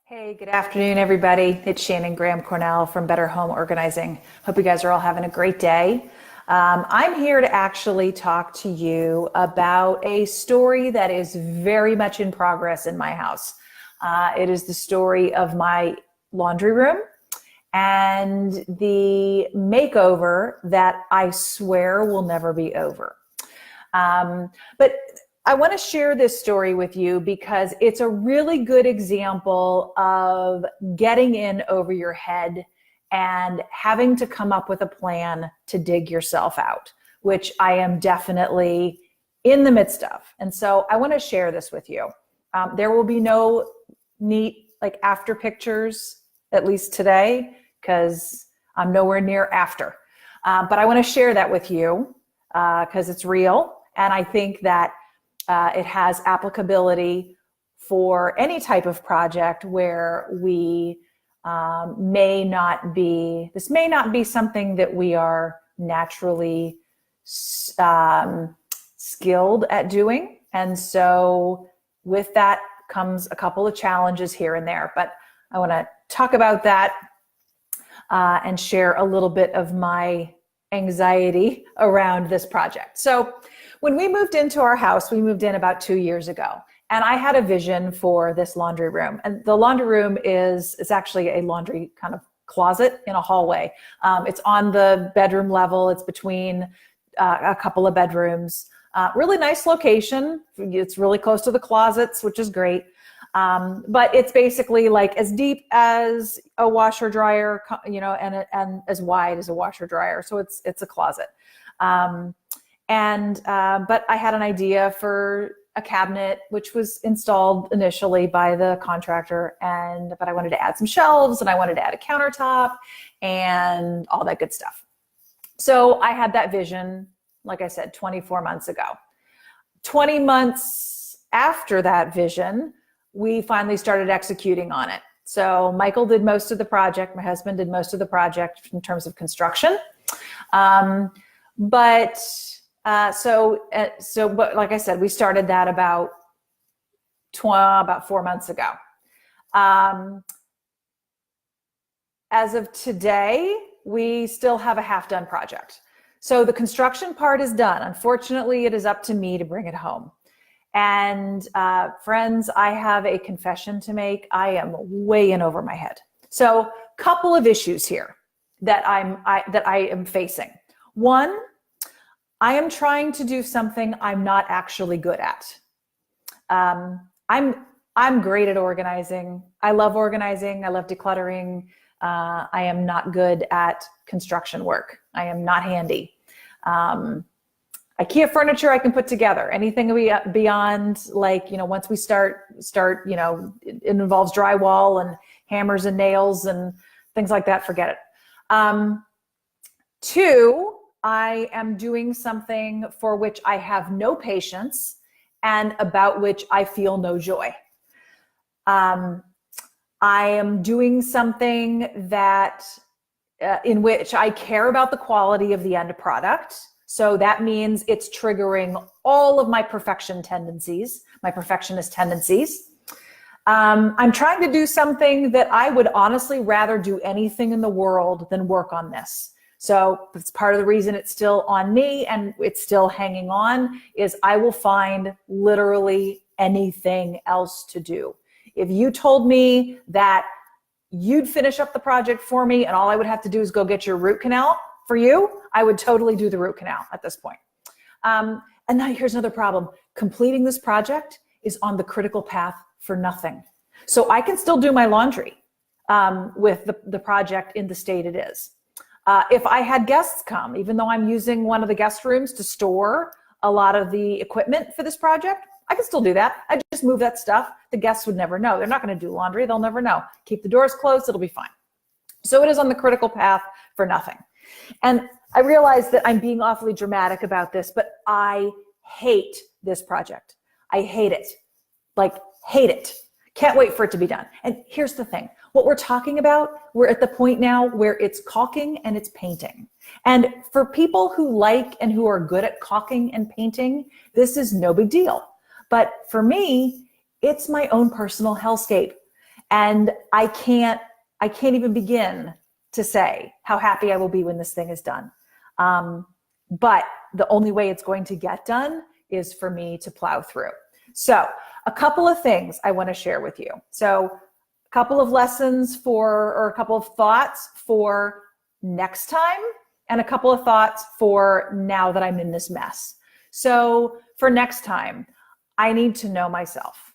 Hey, good afternoon, everybody. It's Shannon Graham Cornell from Better Home Organizing. Hope you guys are all having a great day. I'm here to actually talk to you about a story that is very much in progress in my house. It is the story of my laundry room and the makeover that I swear will never be over. But I want to share this story with you because it's a really good example of getting in over your head and having to come up with a plan to dig yourself out, which I am definitely in the midst of. And so I want to share this with you. There will be no neat after pictures, at least today, because I'm nowhere near after. But I want to share that with you because it's real. And I think that it has applicability for any type of project where we this may not be something that we are naturally skilled at doing. And so with that comes a couple of challenges here and there. But I want to talk about that and share a little bit of my anxiety around this project. So when we moved into our house, we moved in about 2 years ago, and I had a vision for this laundry room. And the laundry room is actually a laundry kind of closet in a hallway. It's on the bedroom level. It's between a couple of bedrooms. Really nice location. It's really close to the closets, which is great. But it's basically like as deep as a washer dryer, and as wide as a washer dryer. So it's a closet. But I had an idea for a cabinet, which was installed initially by the contractor. But I wanted to add some shelves and I wanted to add a countertop and all that good stuff. So I had that vision, like I said, 24 months ago. 20 months after that vision, we finally started executing on it. So Michael did most of the project. My husband did most of the project in terms of construction. But like I said, we started that about 4 months ago. As of today, we still have a half-done project. So the construction part is done. Unfortunately, it is up to me to bring it home. And friends, I have a confession to make. I am way in over my head. So couple of issues here that I am facing. One, I am trying to do something I'm not actually good at. I'm great at organizing. I love organizing. I love decluttering. I am not good at construction work. I am not handy. IKEA furniture I can put together. Anything beyond once we start, it involves drywall and hammers and nails and things like that, forget it. Two, I am doing something for which I have no patience and about which I feel no joy. I am doing something that in which I care about the quality of the end product. So that means it's triggering all of my perfectionist tendencies. I'm trying to do something that I would honestly rather do anything in the world than work on this. So it's part of the reason it's still on me and it's still hanging on is I will find literally anything else to do. If you told me that you'd finish up the project for me and all I would have to do is go get your root canal for you, I would totally do the root canal at this point. And now here's another problem. Completing this project is on the critical path for nothing. So I can still do my laundry with the project in the state it is. If I had guests come, even though I'm using one of the guest rooms to store a lot of the equipment for this project, I can still do that. I just move that stuff. The guests would never know. They're not going to do laundry. They'll never know. Keep the doors closed. It'll be fine. So it is on the critical path for nothing. And I realize that I'm being awfully dramatic about this, but I hate this project. I hate it. Hate it. Can't wait for it to be done. And here's the thing. What we're talking about, we're at the point now where it's caulking and it's painting. And for people who like and who are good at caulking and painting, this is no big deal. But for me, it's my own personal hellscape. And I can't even begin to say how happy I will be when this thing is done. But the only way it's going to get done is for me to plow through. So a couple of things I want to share with you. So a couple of lessons or a couple of thoughts for next time, and a couple of thoughts for now that I'm in this mess. So for next time, I need to know myself.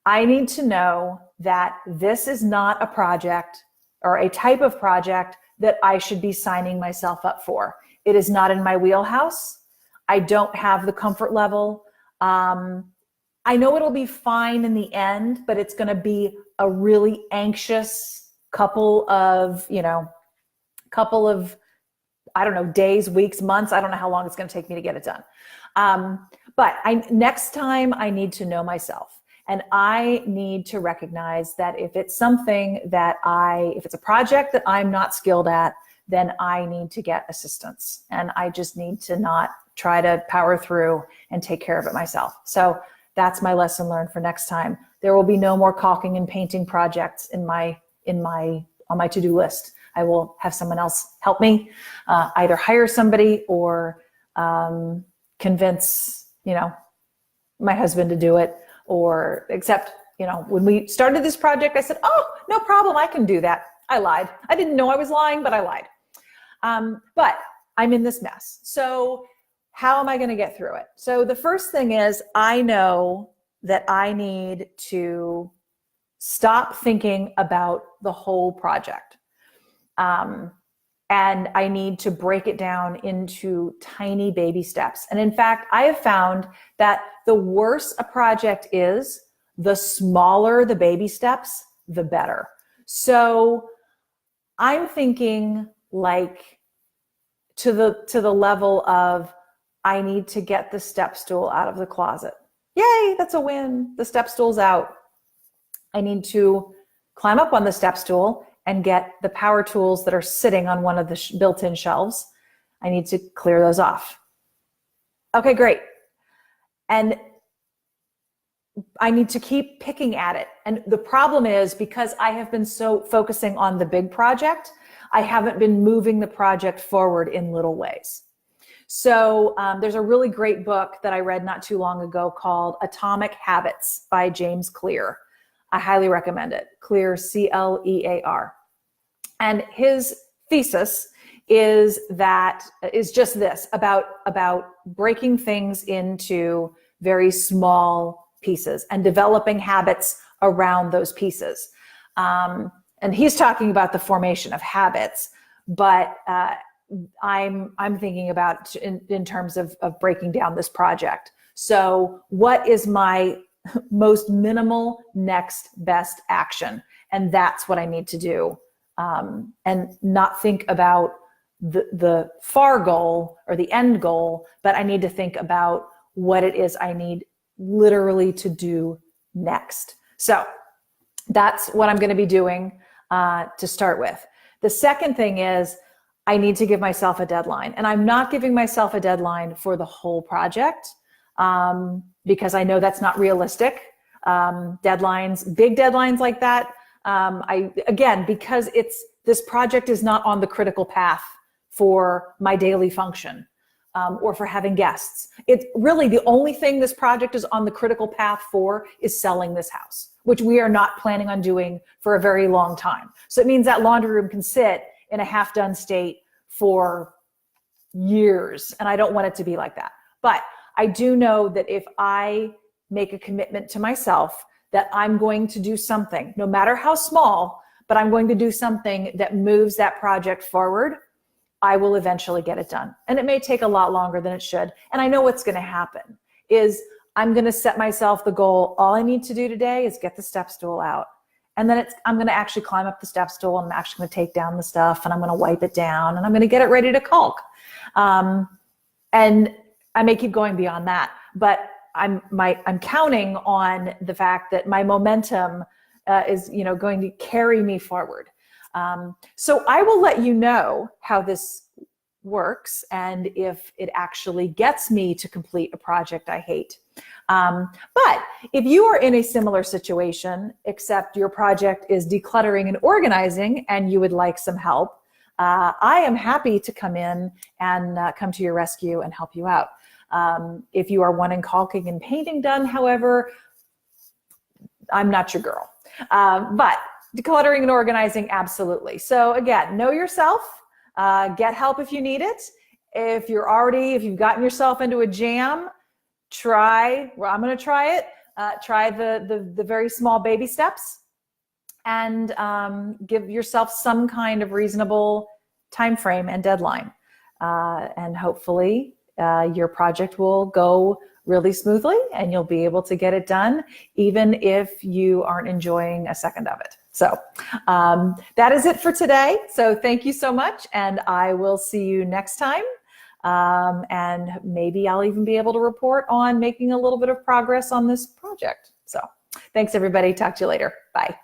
I need to know that this is not a project or a type of project that I should be signing myself up for. It is not in my wheelhouse. I don't have the comfort level. I know it'll be fine in the end, but it's going to be a really anxious couple of I don't know, days, weeks, months. I don't know how long it's going to take me to get it done. But next time I need to know myself, and I need to recognize that if it's something that if it's a project that I'm not skilled at, then I need to get assistance, and I just need to not try to power through and take care of it myself. So that's my lesson learned for next time. There will be no more caulking and painting projects on my to-do list. I will have someone else help me, either hire somebody or convince, my husband to do it, or except, when we started this project, I said, oh, no problem. I can do that. I lied. I didn't know I was lying, but I lied. But I'm in this mess. So how am I going to get through it? So the first thing is, I know that I need to stop thinking about the whole project. And I need to break it down into tiny baby steps. And in fact, I have found that the worse a project is, the smaller the baby steps, the better. So I'm thinking like to the level of, I need to get the step stool out of the closet. Yay, that's a win. The step stool's out. I need to climb up on the step stool and get the power tools that are sitting on one of the built-in shelves. I need to clear those off. Okay, great. And I need to keep picking at it. And the problem is, because I have been so focusing on the big project, I haven't been moving the project forward in little ways. So there's a really great book that I read not too long ago called Atomic Habits by James Clear. I highly recommend it. Clear, C-L-E-A-R. And his thesis is just this, about breaking things into very small pieces and developing habits around those pieces. And he's talking about the formation of habits, but I'm thinking about in terms of breaking down this project. So what is my most minimal next best action? And that's what I need to do, and not think about the far goal or the end goal, but I need to think about what it is I need literally to do next. So that's what I'm going to be doing to start with. The second thing is, I need to give myself a deadline, and I'm not giving myself a deadline for the whole project, because I know that's not realistic. Deadlines, big deadlines like that. Because this project is not on the critical path for my daily function, or for having guests. It's really the only thing this project is on the critical path for is selling this house, which we are not planning on doing for a very long time. So it means that laundry room can sit in a half-done state for years, and I don't want it to be like that. But I do know that if I make a commitment to myself that I'm going to do something, no matter how small, but I'm going to do something that moves that project forward, I will eventually get it done. And it may take a lot longer than it should. And I know what's going to happen is I'm going to set myself the goal. All I need to do today is get the step stool out. And then I'm going to actually climb up the step stool, and I'm actually going to take down the stuff, and I'm going to wipe it down, and I'm going to get it ready to caulk. And I may keep going beyond that, but I'm counting on the fact that my momentum is going to carry me forward. So I will let you know how this works and if it actually gets me to complete a project I hate. But if you are in a similar situation, except your project is decluttering and organizing and you would like some help, I am happy to come in and come to your rescue and help you out. If you are wanting caulking and painting done, however, I'm not your girl. But decluttering and organizing, absolutely. So again, know yourself, get help if you need it. If you've gotten yourself into a jam, I'm going to try it. Try the very small baby steps and give yourself some kind of reasonable time frame and deadline. And hopefully your project will go really smoothly and you'll be able to get it done, even if you aren't enjoying a second of it. So that is it for today. So thank you so much. And I will see you next time. And maybe I'll even be able to report on making a little bit of progress on this project. So thanks, everybody. Talk to you later. Bye.